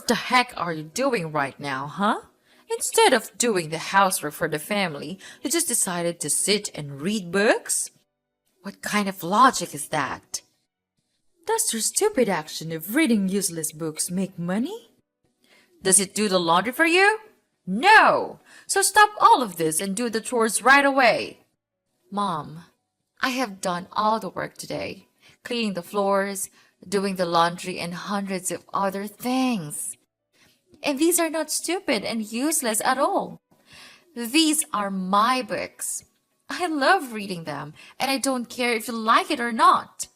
What the heck are you doing right now, huh? Instead of doing the housework for the family, you just decided to sit and read books? What kind of logic is that? Does your stupid action of reading useless books make money? Does it do the laundry for you? No! So stop all of this and do the chores right away. Mom, I have done all the work today, cleaning the floors, doing the laundry, and hundreds of other things. And these are not stupid and useless at all. These are my books. I love reading them, and I don't care if you like it or not.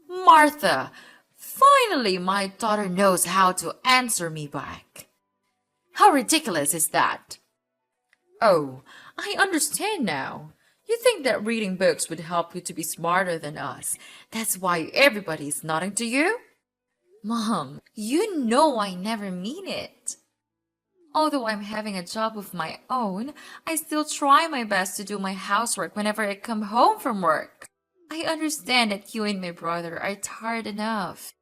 Martha, finally my daughter knows how to answer me back. How ridiculous is that? Oh, I understand now. You think that reading books would help you to be smarter than us. That's why everybody is nodding to you? Mom, you know I never mean it. Although I'm having a job of my own, I still try my best to do my housework whenever I come home from work. I understand that you and my brother are tired enough.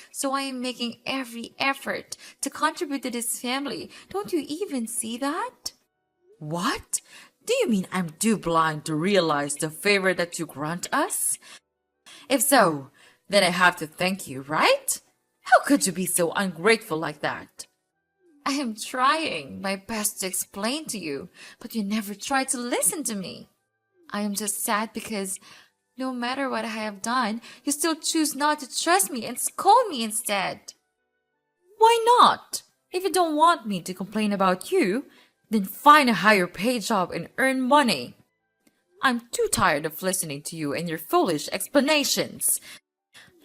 So I am making every effort to contribute to this family. Don't you even see that? What? Do you mean I'm too blind to realize the favor that you grant us? If so, then I have to thank you, right? How could you be so ungrateful like that? I am trying my best to explain to you, but you never try to listen to me. I am just sad because no matter what I have done, you still choose not to trust me and scold me instead. Why not? If you don't want me to complain about you, then find a higher paid job and earn money. I'm too tired of listening to you and your foolish explanations.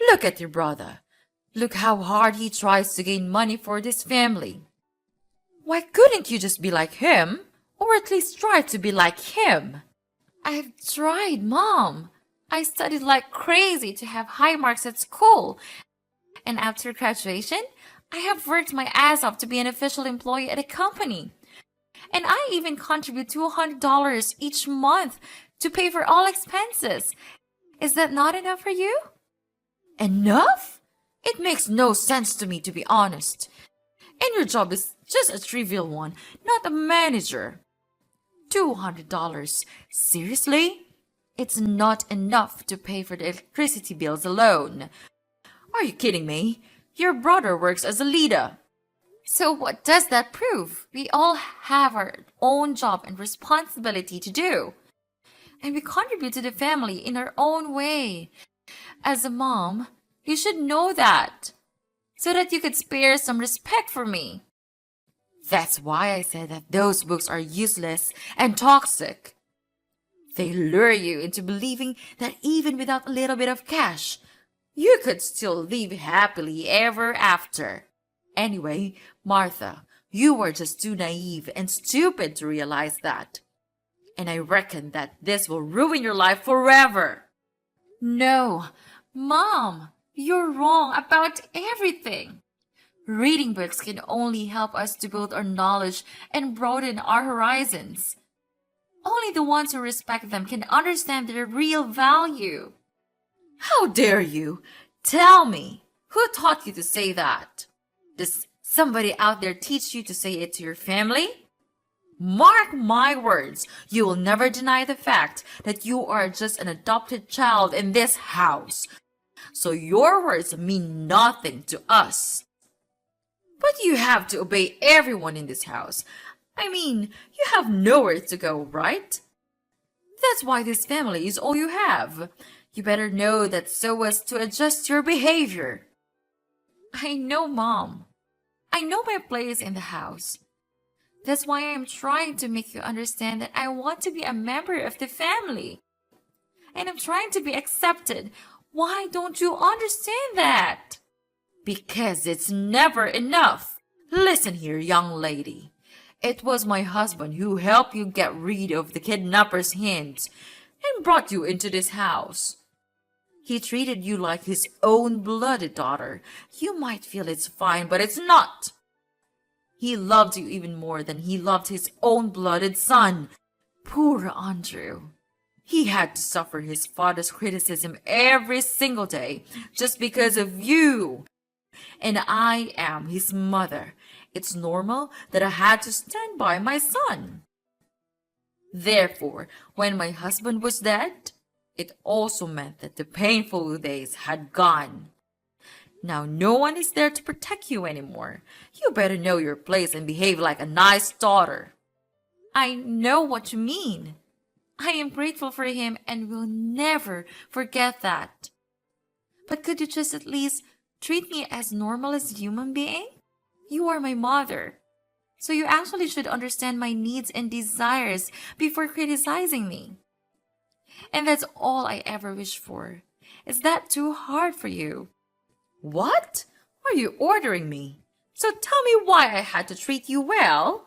Look at your brother. Look how hard he tries to gain money for this family. Why couldn't you just be like him? Or at least try to be like him? I've tried, Mom. I studied like crazy to have high marks at school. And after graduation, I have worked my ass off to be an official employee at a company. And I even contribute $200 each month to pay for all expenses. Is that not enough for you? Enough? It makes no sense to me, to be honest. And your job is just a trivial one, not a manager. $200. Seriously? It's not enough to pay for the electricity bills alone. Are you kidding me? Your brother works as a leader. So what does that prove? We all have our own job and responsibility to do. And we contribute to the family in our own way. As a mom, you should know that, so that you could spare some respect for me. That's why I said that those books are useless and toxic. They lure you into believing that even without a little bit of cash, you could still live happily ever after. Anyway, Martha, you were just too naive and stupid to realize that. And I reckon that this will ruin your life forever. No, Mom, you're wrong about everything. Reading books can only help us to build our knowledge and broaden our horizons. Only the ones who respect them can understand their real value. How dare you? Tell me, who taught you to say that? Does somebody out there teach you to say it to your family? Mark my words, you will never deny the fact that you are just an adopted child in this house. So your words mean nothing to us. But you have to obey everyone in this house. I mean, you have nowhere to go, right? That's why this family is all you have. You better know that so as to adjust your behavior. I know, Mom. I know my place in the house. That's why I am trying to make you understand that I want to be a member of the family. And I'm trying to be accepted. Why don't you understand that? Because it's never enough. Listen here, young lady. It was my husband who helped you get rid of the kidnapper's hands and brought you into this house. He treated you like his own blooded daughter. You might feel it's fine, but it's not. He loved you even more than he loved his own blooded son. Poor Andrew. He had to suffer his father's criticism every single day just because of you. And I am his mother. It's normal that I had to stand by my son. Therefore, when my husband was dead, it also meant that the painful days had gone. Now no one is there to protect you anymore. You better know your place and behave like a nice daughter. I know what you mean. I am grateful for him and will never forget that. But could you just at least treat me as normal as a human being? You are my mother. So you actually should understand my needs and desires before criticizing me. And that's all I ever wish for. Is that too hard for you? What? Are you ordering me? So tell me why I had to treat you well?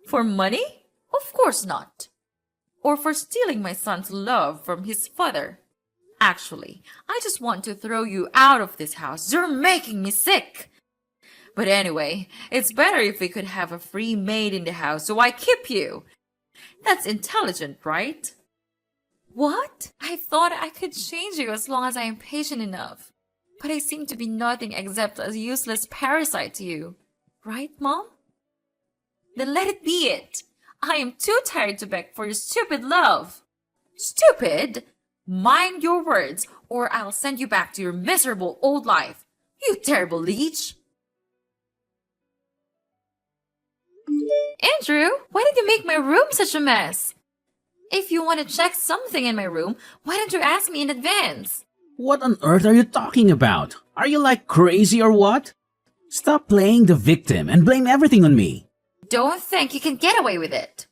For money? Of course not. Or for stealing my son's love from his father? Actually, I just want to throw you out of this house. You're making me sick. But anyway, it's better if we could have a free maid in the house, so I keep you. That's intelligent, right? What? I thought I could change you as long as I am patient enough. But I seem to be nothing except a useless parasite to you. Right, Mom? Then let it be it. I am too tired to beg for your stupid love. Stupid? Mind your words, or I'll send you back to your miserable old life. You terrible leech. Andrew, why did you make my room such a mess? If you want to check something in my room, why don't you ask me in advance? What on earth are you talking about? Are you like crazy or what? Stop playing the victim and blame everything on me. Don't think you can get away with it.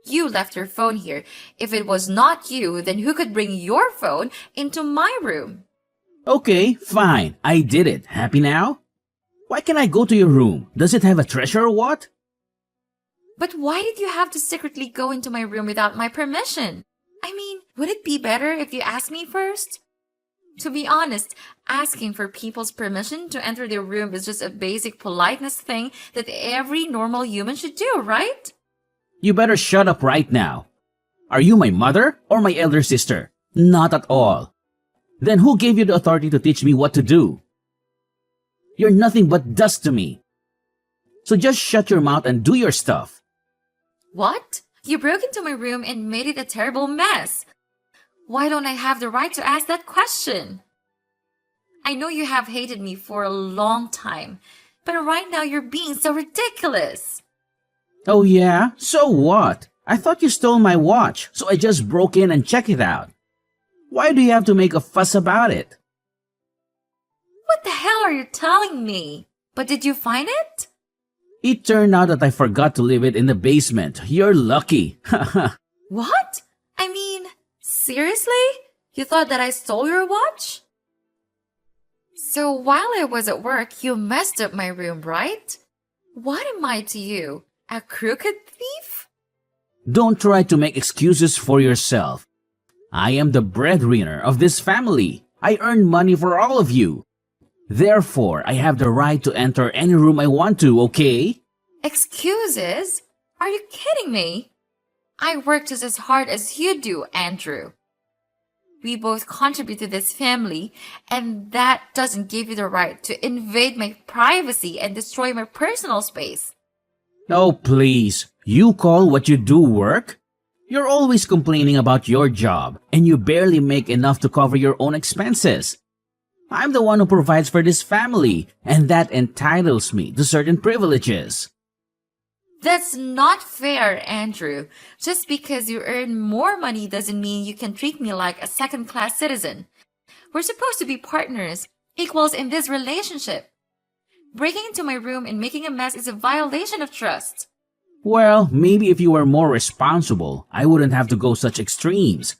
You left your phone here. If it was not you, then who could bring your phone into my room? Okay, fine. I did it. Happy now? Why can't I go to your room? Does it have a treasure or what? But why did you have to secretly go into my room without my permission? I mean, would it be better if you asked me first? To be honest, asking for people's permission to enter their room is just a basic politeness thing that every normal human should do, right? You better shut up right now. Are you my mother or my elder sister? Not at all. Then who gave you the authority to teach me what to do? You're nothing but dust to me. So just shut your mouth and do your stuff. What? You broke into my room and made it a terrible mess. Why don't I have the right to ask that question? I know you have hated me for a long time, but right now you're being so ridiculous. Oh yeah? So what? I thought you stole my watch, so I just broke in and checked it out. Why do you have to make a fuss about it? What the hell are you telling me? But did you find it? It turned out that I forgot to leave it in the basement. You're lucky. What? I mean, seriously? You thought that I stole your watch? So while I was at work, you messed up my room, right? What am I to you? A crooked thief? Don't try to make excuses for yourself. I am the breadwinner of this family. I earn money for all of you. Therefore, I have the right to enter any room I want to, okay? Excuses? Are you kidding me? I work just as hard as you do, Andrew. We both contribute to this family, and that doesn't give you the right to invade my privacy and destroy my personal space. Oh, please. You call what you do work? You're always complaining about your job, and you barely make enough to cover your own expenses. I'm the one who provides for this family, and that entitles me to certain privileges. That's not fair, Andrew. Just because you earn more money doesn't mean you can treat me like a second-class citizen. We're supposed to be partners, equals in this relationship. Breaking into my room and making a mess is a violation of trust. Well, maybe if you were more responsible, I wouldn't have to go such extremes.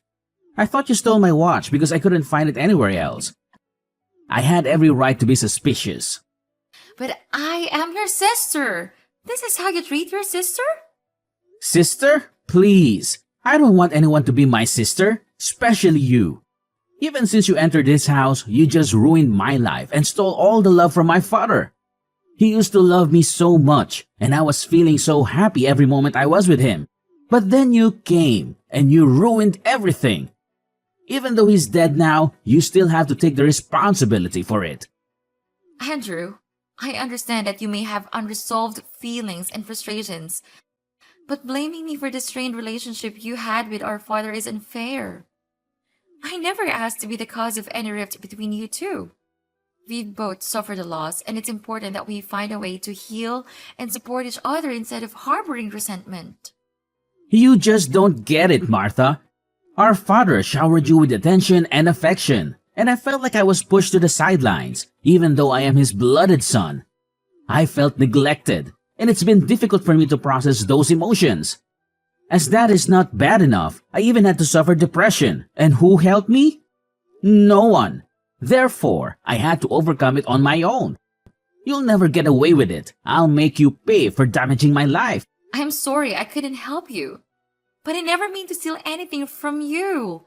I thought you stole my watch because I couldn't find it anywhere else. I had every right to be suspicious. But I am your sister. This is how you treat your sister? Sister? Please. I don't want anyone to be my sister, especially you. Even since you entered this house, you just ruined my life and stole all the love from my father. He used to love me so much, and I was feeling so happy every moment I was with him. But then you came, and you ruined everything. Even though he's dead now, you still have to take the responsibility for it. Andrew, I understand that you may have unresolved feelings and frustrations, but blaming me for the strained relationship you had with our father is unfair. I never asked to be the cause of any rift between you two. We've both suffered a loss, and it's important that we find a way to heal and support each other instead of harboring resentment. You just don't get it, Martha. Our father showered you with attention and affection, and I felt like I was pushed to the sidelines, even though I am his blooded son. I felt neglected, and it's been difficult for me to process those emotions. As that is not bad enough, I even had to suffer depression, and who helped me? No one. Therefore, I had to overcome it on my own. You'll never get away with it. I'll make you pay for damaging my life. I'm sorry I couldn't help you, but I never mean to steal anything from you.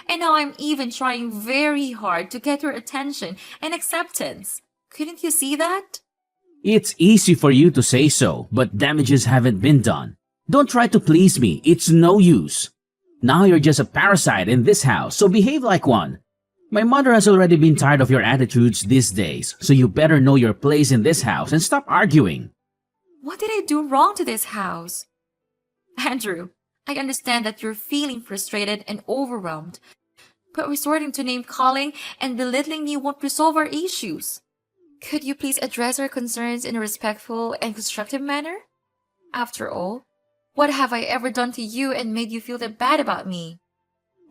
And now I'm even trying very hard to get your attention and acceptance. Couldn't you see that? It's easy for you to say so, but damages haven't been done. Don't try to please me. It's no use. Now you're just a parasite in this house, so behave like one. My mother has already been tired of your attitudes these days, so you better know your place in this house and stop arguing. What did I do wrong to this house? Andrew, I understand that you're feeling frustrated and overwhelmed, but resorting to name-calling and belittling me won't resolve our issues. Could you please address our concerns in a respectful and constructive manner? After all, what have I ever done to you and made you feel that bad about me?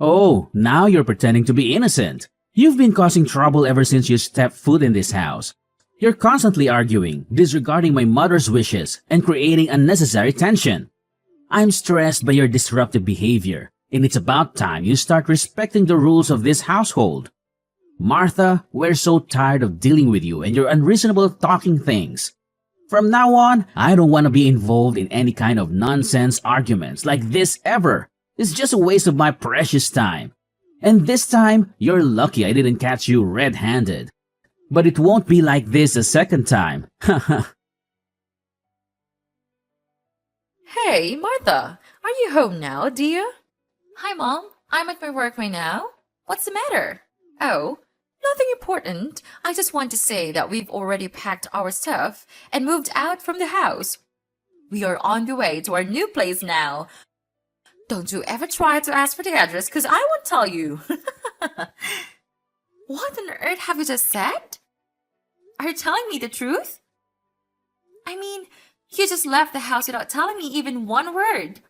Oh, now you're pretending to be innocent. You've been causing trouble ever since you stepped foot in this house. You're constantly arguing, disregarding my mother's wishes, and creating unnecessary tension. I'm stressed by your disruptive behavior, and it's about time you start respecting the rules of this household. Martha, we're so tired of dealing with you and your unreasonable talking things. From now on, I don't want to be involved in any kind of nonsense arguments like this ever. It's just a waste of my precious time. And this time, you're lucky I didn't catch you red-handed. But it won't be like this a second time. Hey, Martha, are you home now, dear? Hi, Mom. I'm at my work right now. What's the matter? Oh, nothing important. I just want to say that we've already packed our stuff and moved out from the house. We are on the way to our new place now. Don't you ever try to ask for the address, because I won't tell you. What on earth have you just said? Are you telling me the truth? I mean, you just left the house without telling me even one word.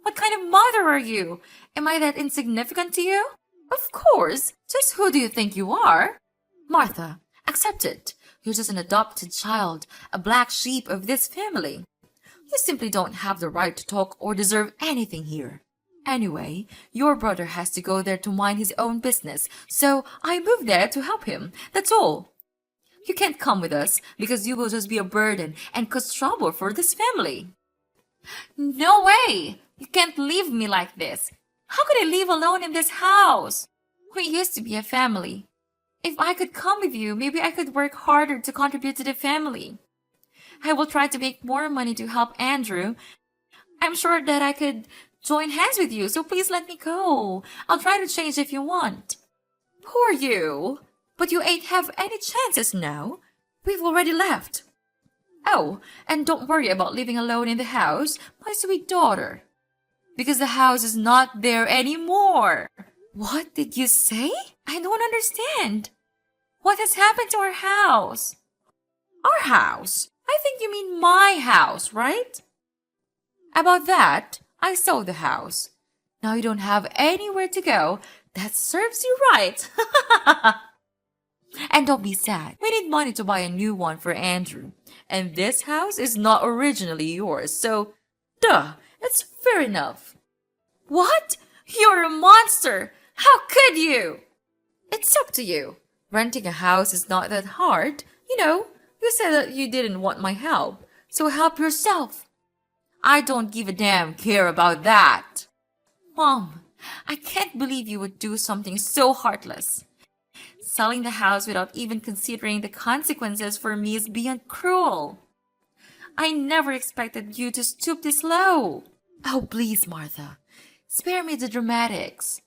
What kind of mother are you? Am I that insignificant to you? Of course. Just who do you think you are? Martha, accept it. You're just an adopted child, a black sheep of this family. You simply don't have the right to talk or deserve anything here. Anyway, your brother has to go there to mind his own business, so I moved there to help him. That's all. You can't come with us because you will just be a burden and cause trouble for this family. No way! You can't leave me like this. How could I live alone in this house? We used to be a family. If I could come with you, maybe I could work harder to contribute to the family. I will try to make more money to help Andrew. I'm sure that I could join hands with you, so please let me go. I'll try to change if you want. Poor you. But you ain't have any chances now. We've already left. Oh, and don't worry about living alone in the house, my sweet daughter. Because the house is not there anymore. What did you say? I don't understand. What has happened to our house? Our house? I think you mean my house, right? About that, I sold the house. Now you don't have anywhere to go. That serves you right. And don't be sad. We need money to buy a new one for Andrew. And this house is not originally yours, so duh, it's fair enough. What? You're a monster! How could you? It's up to you. Renting a house is not that hard. You said that you didn't want my help, so help yourself. I don't give a damn care about that. Mom, I can't believe you would do something so heartless. Selling the house without even considering the consequences for me is beyond cruel. I never expected you to stoop this low. Oh, please, Martha. Spare me the dramatics.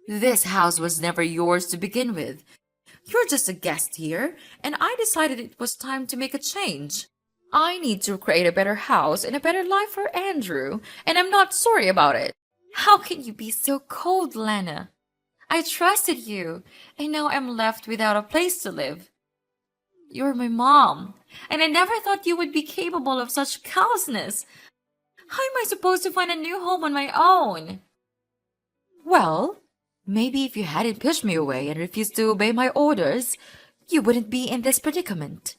This house was never yours to begin with. You're just a guest here, and I decided it was time to make a change. I need to create a better house and a better life for Andrew, and I'm not sorry about it. How can you be so cold, Lana? I trusted you, and now I'm left without a place to live. You're my mom, and I never thought you would be capable of such callousness. How am I supposed to find a new home on my own? Well, maybe if you hadn't pushed me away and refused to obey my orders, you wouldn't be in this predicament.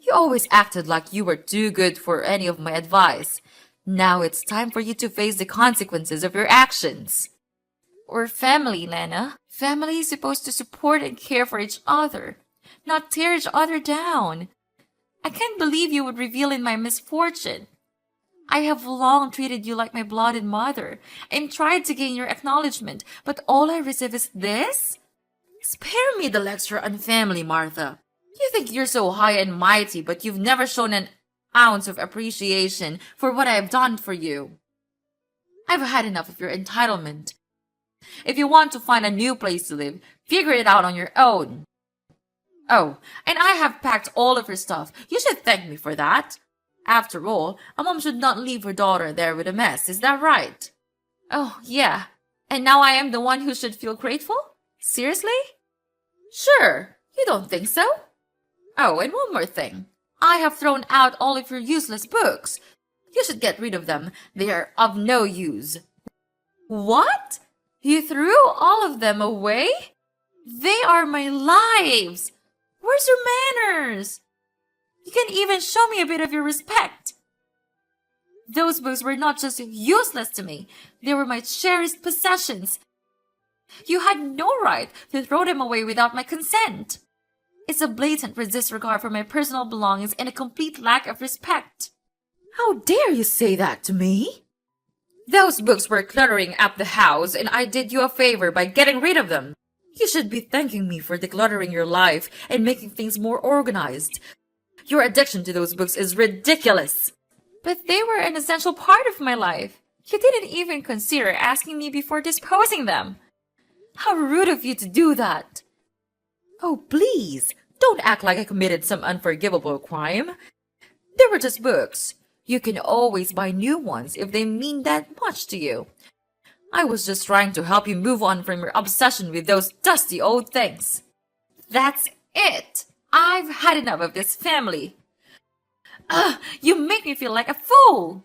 You always acted like you were too good for any of my advice. Now it's time for you to face the consequences of your actions. We're family, Lana. Family is supposed to support and care for each other, not tear each other down. I can't believe you would reveal in my misfortune. I have long treated you like my blooded mother and tried to gain your acknowledgement, but all I receive is this? Spare me the lecture on family, Martha. You think you're so high and mighty, but you've never shown an ounce of appreciation for what I have done for you. I've had enough of your entitlement. If you want to find a new place to live, figure it out on your own. Oh, and I have packed all of her stuff. You should thank me for that. After all, a mom should not leave her daughter there with a mess, is that right? Oh, yeah. And now I am the one who should feel grateful? Seriously? Sure. You don't think so? Oh, and one more thing. I have thrown out all of your useless books. You should get rid of them. They are of no use. What? You threw all of them away? They are my lives. Where's your manners? You can even show me a bit of your respect. Those books were not just useless to me. They were my cherished possessions. You had no right to throw them away without my consent. It's a blatant disregard for my personal belongings and a complete lack of respect. How dare you say that to me? Those books were cluttering up the house, and I did you a favor by getting rid of them. You should be thanking me for decluttering your life and making things more organized. Your addiction to those books is ridiculous. But they were an essential part of my life. You didn't even consider asking me before disposing them. How rude of you to do that. Oh, please, don't act like I committed some unforgivable crime. They were just books. You can always buy new ones if they mean that much to you. I was just trying to help you move on from your obsession with those dusty old things. That's it. I've had enough of this family. You make me feel like a fool.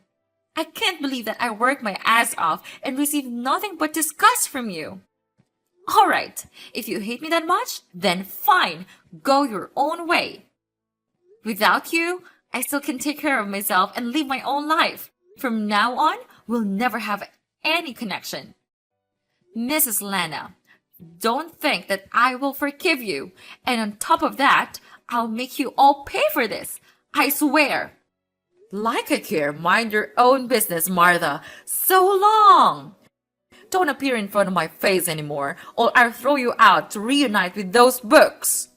I can't believe that I worked my ass off and received nothing but disgust from you. All right, if you hate me that much, then fine, go your own way. Without you, I still can take care of myself and live my own life. From now on, we'll never have any connection. Mrs. Lana, don't think that I will forgive you. And on top of that, I'll make you all pay for this. I swear. Like I care, mind your own business, Martha. So long. Don't appear in front of my face anymore, or I'll throw you out to reunite with those books.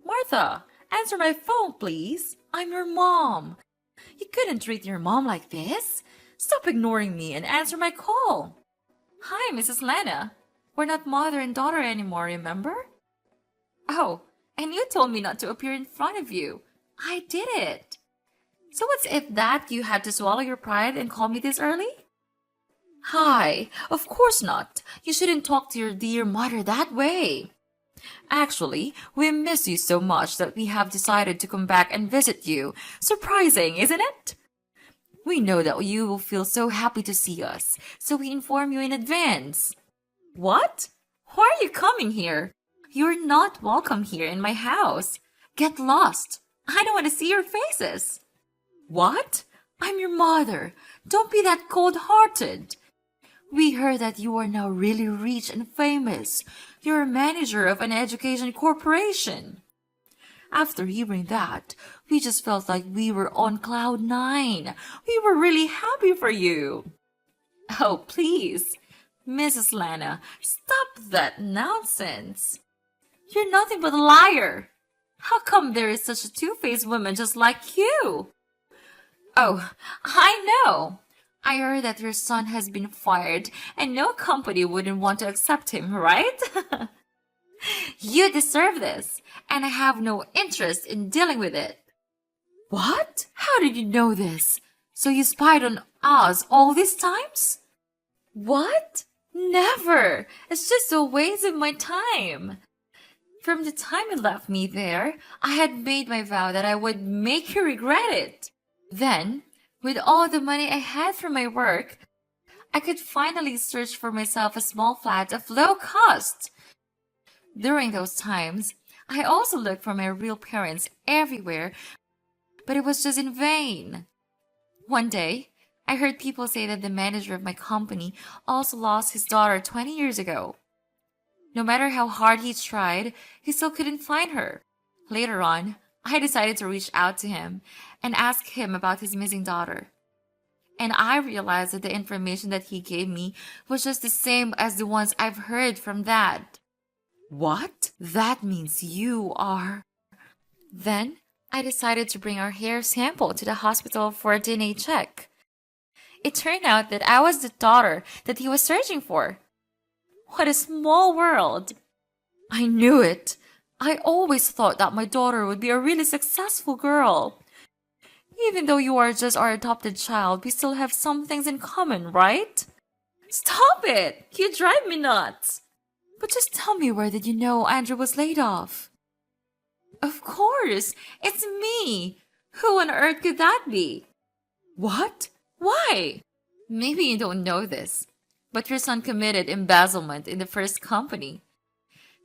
Martha, answer my phone, please. I'm your mom. You couldn't treat your mom like this. Stop ignoring me and answer my call. Hi, Mrs. Lana. We're not mother and daughter anymore, remember? Oh, and you told me not to appear in front of you. I did it. So what's it that you had to swallow your pride and call me this early? Hi, of course not. You shouldn't talk to your dear mother that way. Actually, we miss you so much that we have decided to come back and visit you. Surprising, isn't it? We know that you will feel so happy to see us, so we inform you in advance. What? Why are you coming here? You're not welcome here in my house. Get lost. I don't want to see your faces. What? I'm your mother. Don't be that cold-hearted. We heard that you are now really rich and famous. You're a manager of an education corporation. After hearing that, we just felt like we were on cloud nine. We were really happy for you. Oh, please, Mrs. Lana, stop that nonsense. You're nothing but a liar. How come there is such a two-faced woman just like you? Oh, I know. I heard that your son has been fired and no company wouldn't want to accept him, right? You deserve this, and I have no interest in dealing with it. What? How did you know this? So you spied on us all these times? What? Never! It's just a waste of my time. From the time you left me there, I had made my vow that I would make you regret it. Then, with all the money I had from my work, I could finally search for myself a small flat of low cost. During those times, I also looked for my real parents everywhere, but it was just in vain. One day, I heard people say that the manager of my company also lost his daughter 20 years ago. No matter how hard he tried, he still couldn't find her. Later on, I decided to reach out to him and ask him about his missing daughter. And I realized that the information that he gave me was just the same as the ones I've heard from Dad. What? That means you are... Then, I decided to bring our hair sample to the hospital for a DNA check. It turned out that I was the daughter that he was searching for. What a small world! I knew it. I always thought that my daughter would be a really successful girl. Even though you are just our adopted child, we still have some things in common, right? Stop it! You drive me nuts! But just tell me, where did you know Andrew was laid off? Of course! It's me! Who on earth could that be? What? Why? Maybe you don't know this, but your son committed embezzlement in the first company.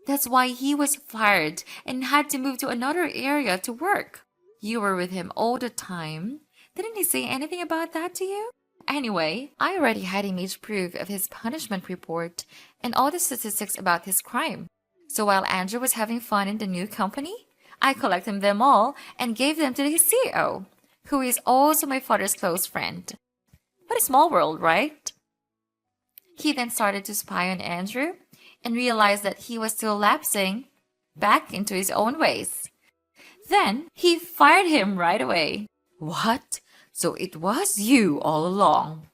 That's why he was fired and had to move to another area to work. You were with him all the time. Didn't he say anything about that to you? Anyway, I already had image proof of his punishment report and all the statistics about his crime. So while Andrew was having fun in the new company, I collected them all and gave them to his CEO, who is also my father's close friend. What a small world, right? He then started to spy on Andrew and realized that he was still lapsing back into his own ways. Then he fired him right away. What? So it was you all along.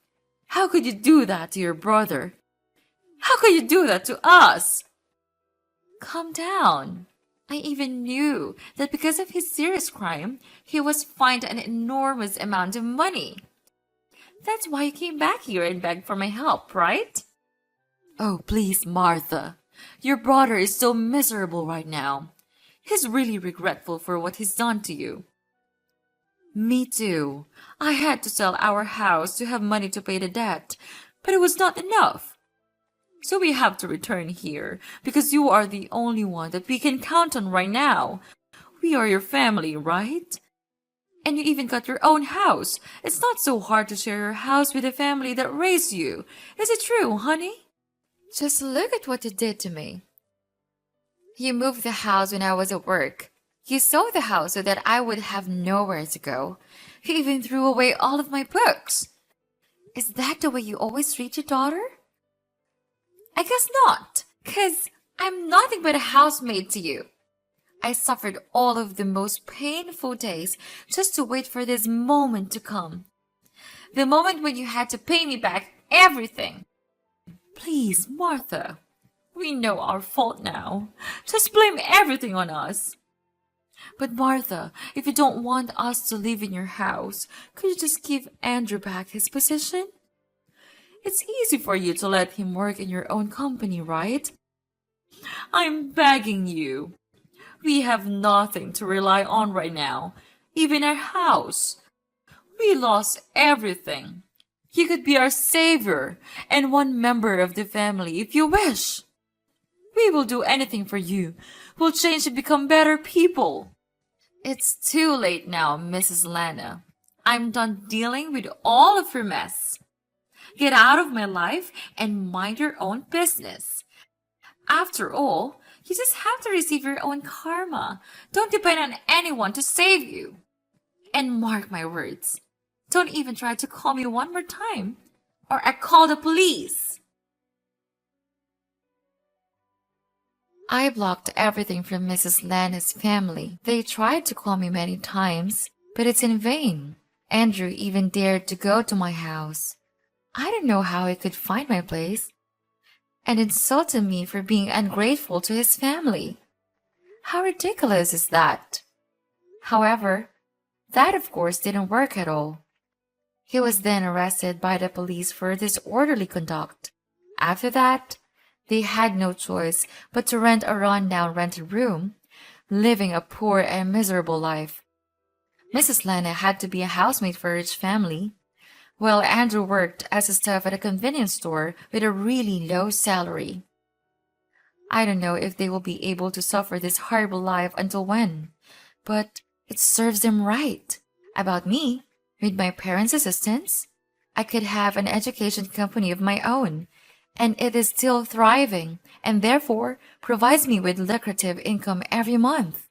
How could you do that to your brother? How could you do that to us? Calm down. I even knew that because of his serious crime, he was fined an enormous amount of money. That's why you came back here and begged for my help, right? Oh, please, Martha. Your brother is so miserable right now. He's really regretful for what he's done to you. Me too. I had to sell our house to have money to pay the debt, but it was not enough. So we have to return here because you are the only one that we can count on right now. We are your family, right? And you even got your own house. It's not so hard to share your house with the family that raised you. Is it true, honey? Just look at what you did to me. You moved the house when I was at work. You sold the house so that I would have nowhere to go. You even threw away all of my books. Is that the way you always treat your daughter? I guess not, 'cause I'm nothing but a housemaid to you. I suffered all of the most painful days just to wait for this moment to come. The moment when you had to pay me back everything. Please, Martha, we know our fault now. Just blame everything on us. But Martha, if you don't want us to live in your house, could you just give Andrew back his position? It's easy for you to let him work in your own company, right? I'm begging you. We have nothing to rely on right now, even our house. We lost everything. You could be our savior and one member of the family if you wish. We will do anything for you. We'll change and become better people. It's too late now, Mrs. Lana. I'm done dealing with all of your mess. Get out of my life and mind your own business. After all, you just have to receive your own karma. Don't depend on anyone to save you. And mark my words, don't even try to call me one more time, or I call the police. I blocked everything from Mrs. Lana's family. They tried to call me many times, but it's in vain. Andrew even dared to go to my house. I don't know how he could find my place and insulted me for being ungrateful to his family. How ridiculous is that? However, that of course didn't work at all. He was then arrested by the police for disorderly conduct. After that, they had no choice but to rent a rundown rented room, living a poor and miserable life. Mrs. Lana had to be a housemaid for a rich family, while Andrew worked as a staff at a convenience store with a really low salary. I don't know if they will be able to suffer this horrible life until when, but it serves them right. About me, with my parents' assistance, I could have an education company of my own, and it is still thriving and therefore provides me with lucrative income every month.